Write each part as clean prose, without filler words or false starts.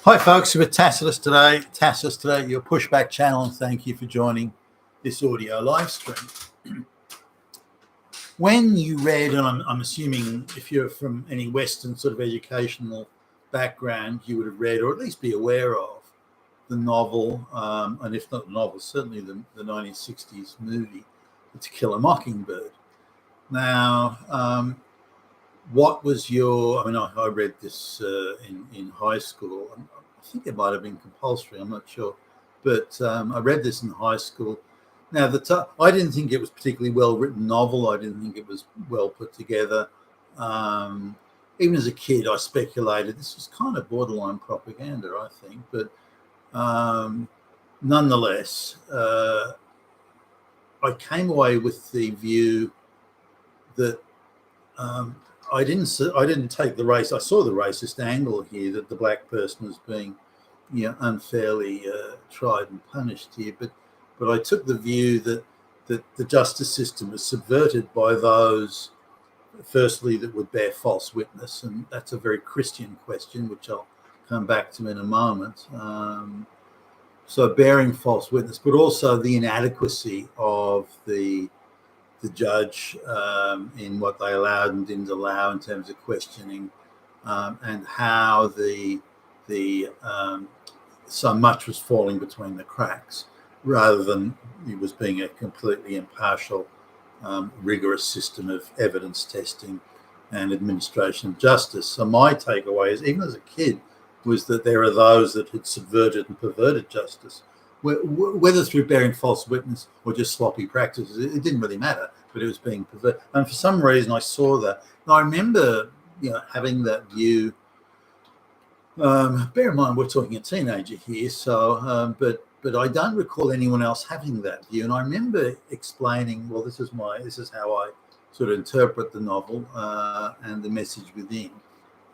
Hi folks, we're Tacitus today, your pushback channel, and thank you for joining this audio live stream. When you read, and I'm assuming if you're from any Western sort of educational background, you would have read or at least be aware of the novel, and if not the novel, certainly the 1960s movie, To Kill a Mockingbird. Now, what was your, I read this in high school. I think it might have been compulsory, I'm not sure. But I read this in high school. Now, I didn't think it was a particularly well-written novel. I didn't think it was well put together. Even as a kid, I speculated this was kind of borderline propaganda, I think. But nonetheless, I came away with the view that I didn't take the race. I saw the racist angle here, that the black person was being, unfairly tried and punished here. But I took the view that the justice system was subverted by those, firstly, that would bear false witness, and that's a very Christian question, which I'll come back to in a moment. So bearing false witness, but also the inadequacy of the judge in what they allowed and didn't allow in terms of questioning, and how so much was falling between the cracks rather than it was being a completely impartial, rigorous system of evidence testing and administration of justice. So my takeaway is, even as a kid, was that there are those that had subverted and perverted justice, whether through bearing false witness or just sloppy practices. It didn't really matter, but it was being perverted. And for some reason, I saw that. And I remember, having that view. Bear in mind, we're talking a teenager here, so but I don't recall anyone else having that view. And I remember explaining, well, this is how I sort of interpret the novel and the message within.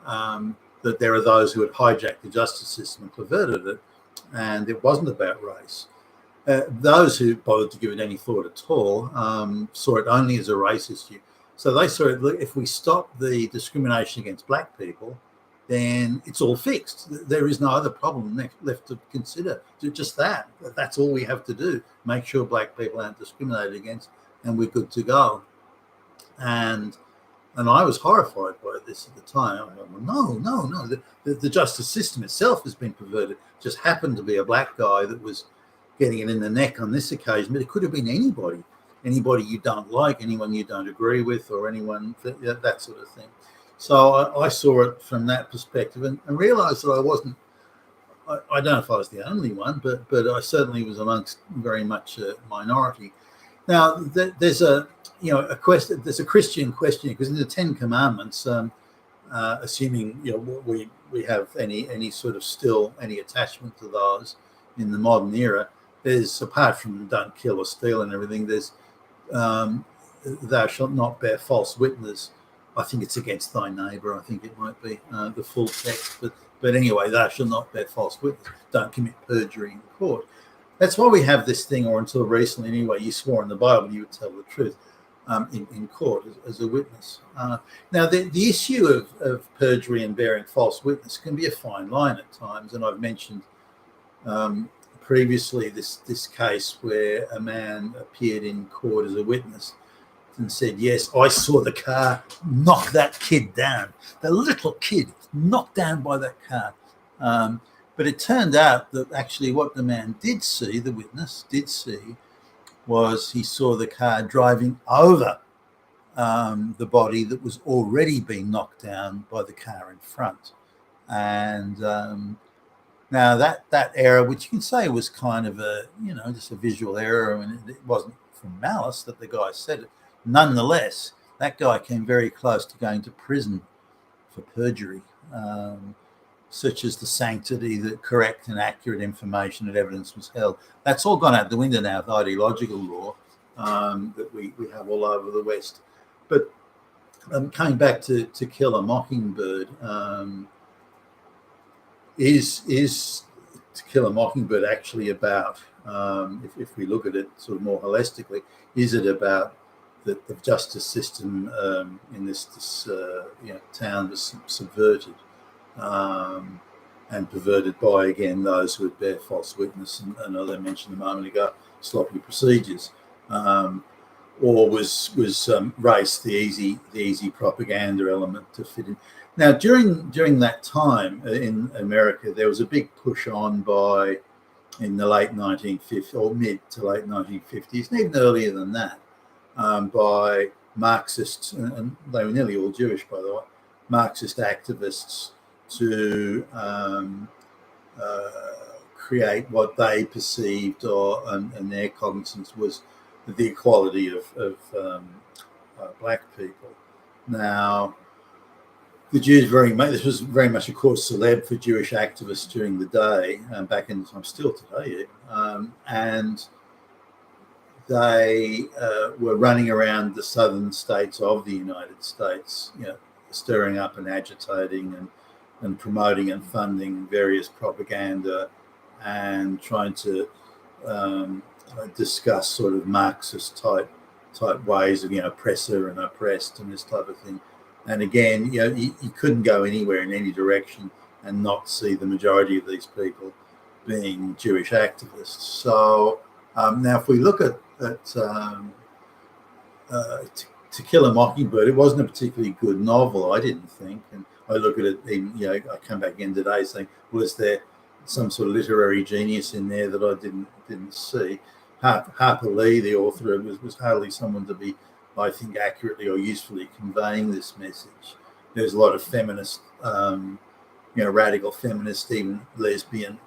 That there are those who had hijacked the justice system and perverted it, and it wasn't about race. Those who bothered to give it any thought at all saw it only as a race issue. So they saw it, if we stop the discrimination against black people, then it's all fixed. There is no other problem left to consider. Just that. That's all we have to do. Make sure black people aren't discriminated against, and we're good to go. And I was horrified by this at the time. I went, no. The justice system itself has been perverted. It just happened to be a black guy that was getting it in the neck on this occasion, but it could have been anybody you don't like, anyone you don't agree with, or anyone, that sort of thing. So I saw it from that perspective and realized that I wasn't, I don't know if I was the only one, but I certainly was amongst very much a minority. Now, there's a question, there's a Christian question, because in the Ten Commandments, assuming we have any sort of still any attachment to those in the modern era, there's, apart from don't kill or steal and everything, there's thou shalt not bear false witness. I think it's against thy neighbour. I think it might be the full text, but anyway, thou shalt not bear false witness. Don't commit perjury in court. That's why we have this thing, or until recently anyway, you swore in the Bible you would tell the truth in court as a witness. Now, the issue of perjury and bearing false witness can be a fine line at times, and I've mentioned previously this case where a man appeared in court as a witness and said, yes, I saw the car knock that kid down, the little kid knocked down by that car. But it turned out that actually what the man did see, the witness did see, was he saw the car driving over the body that was already being knocked down by the car in front. And now that error, which you can say was kind of a, just a visual error, and it wasn't from malice that the guy said it. Nonetheless, that guy came very close to going to prison for perjury, such as the sanctity, that correct and accurate information and evidence was held. That's all gone out the window now with ideological law that we have all over the West. But coming back to Kill a Mockingbird, is To Kill a Mockingbird actually about, if we look at it sort of more holistically, is it about the justice system in this town was subverted, and perverted by, again, those who would bear false witness, and as I mentioned a moment ago, sloppy procedures. Or was race the easy propaganda element to fit in? Now, during that time in America, there was a big push on in the late 1950s or mid to late 1950s, and even earlier than that, by Marxists, and they were nearly all Jewish, by the way, Marxist activists to create what they perceived and their cognizance was the equality of black people. Now, the Jews this was very much a cause celeb for Jewish activists during the day, back in the time, still today, and they were running around the southern states of the United States, stirring up and agitating and promoting and funding various propaganda and trying to discuss sort of Marxist type ways of oppressor and oppressed and this type of thing. And again, you couldn't go anywhere in any direction and not see the majority of these people being Jewish activists. So now, if we look at To Kill a Mockingbird, it wasn't a particularly good novel, I didn't think. And I look at it, I come back in today saying, well, is there some sort of literary genius in there that I didn't see? Harper Lee, the author, was hardly someone to be, I think, accurately or usefully conveying this message. There's a lot of feminist, radical feminist, even lesbian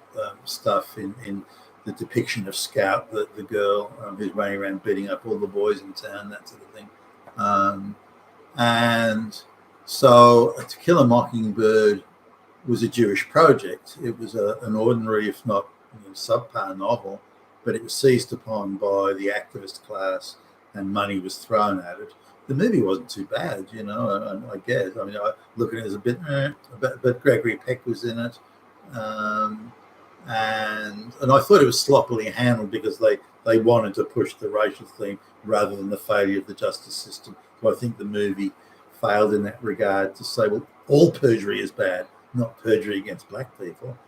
stuff in the depiction of Scout, the girl who's running around beating up all the boys in town, that sort of thing. And so To Kill a Mockingbird was a Jewish project. It was an ordinary, if not subpar novel, but it was seized upon by the activist class and money was thrown at it. The movie wasn't too bad, I guess. I mean, I look at it as a bit, but Gregory Peck was in it. And I thought it was sloppily handled because they wanted to push the racial theme rather than the failure of the justice system. So I think the movie failed in that regard to say, well, all perjury is bad, not perjury against black people.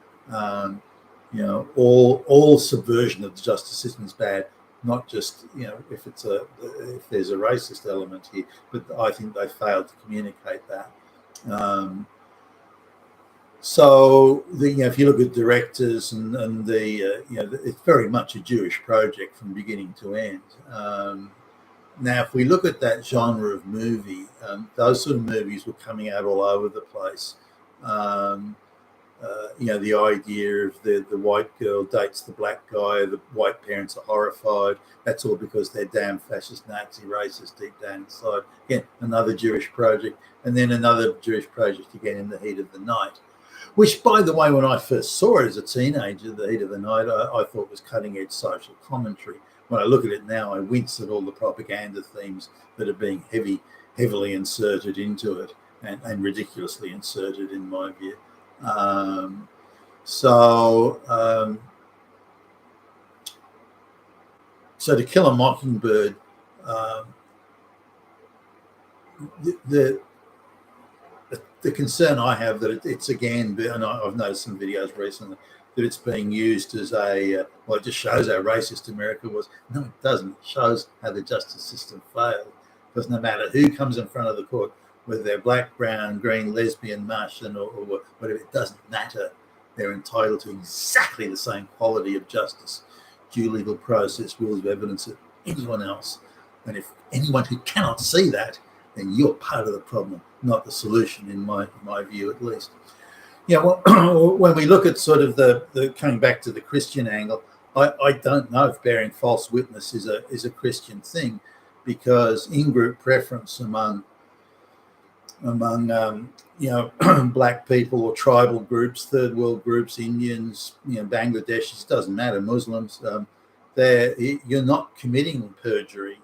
All subversion of the justice system is bad, not just if there's a racist element here. But I think they failed to communicate that. So if you look at directors and it's very much a Jewish project from beginning to end. Now, if we look at that genre of movie, those sort of movies were coming out all over the place. The idea of the white girl dates the black guy, the white parents are horrified. That's all because they're damn fascist, Nazi, racist deep down inside. Again, another Jewish project, and then another Jewish project again in The Heat of the Night, which, by the way, when I first saw it as a teenager, The Heat of the Night, I thought was cutting-edge social commentary. When I look at it now, I wince at all the propaganda themes that are being heavily inserted into it and ridiculously inserted, in my view. So To Kill a Mockingbird, the concern I have that it's again, and I've noticed some videos recently, that it's being used as it just shows how racist America was. No, it doesn't. It shows how the justice system failed. Because no matter who comes in front of the court, whether they're black, brown, green, lesbian, Martian, or whatever, it doesn't matter. They're entitled to exactly the same quality of justice, due legal process, rules of evidence as anyone else. And if anyone who cannot see that, then you're part of the problem, not the solution, in my view, at least. When we look at sort of the coming back to the Christian angle, I don't know if bearing false witness is a Christian thing, because in-group preference among black people or tribal groups, third world groups, Indians, Bangladeshis, doesn't matter, Muslims, you're not committing perjury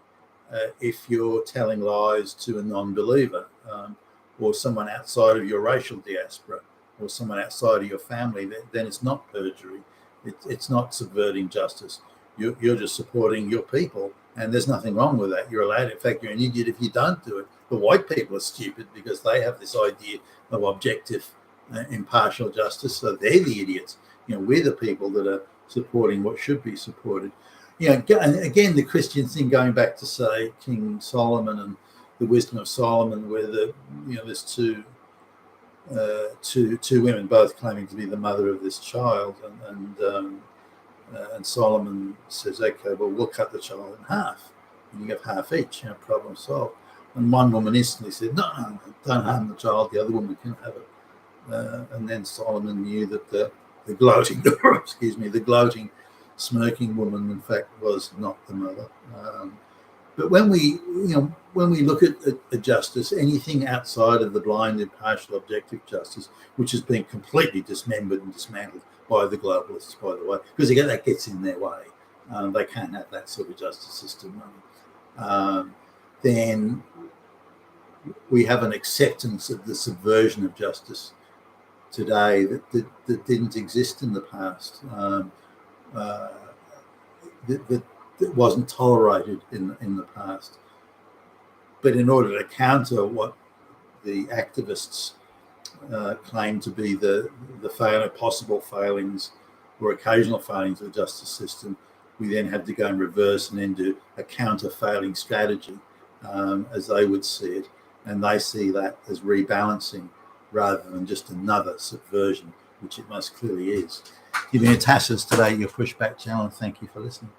if you're telling lies to a non-believer or someone outside of your racial diaspora or someone outside of your family. Then it's not perjury. It's not subverting justice. You're just supporting your people, and there's nothing wrong with that. You're allowed. In fact, you're an idiot if you don't do it. The white people are stupid because they have this idea of objective impartial justice, so they're the idiots. We're the people that are supporting what should be supported. And again, the Christian thing, going back to, say, King Solomon and the wisdom of Solomon, where there's two women both claiming to be the mother of this child, and Solomon says, okay, well, we'll cut the child in half, and you have half each, problem solved. And one woman instantly said, no, don't harm the child, the other woman can have it. And then Solomon knew that the gloating, the gloating, smirking woman, in fact, was not the mother. But when we look at justice, anything outside of the blind, impartial, objective justice, which has been completely dismembered and dismantled by the globalists, by the way, because again, that gets in their way. They can't have that sort of justice system. Then we have an acceptance of the subversion of justice today that didn't exist in the past, that wasn't tolerated in the past. But in order to counter what the activists claim to be the possible failings or occasional failings of the justice system, we then have to go in reverse and then do a counter-failing strategy, as they would see it. And they see that as rebalancing rather than just another subversion, which it most clearly is. Giving Natasha's today your pushback channel, and thank you for listening.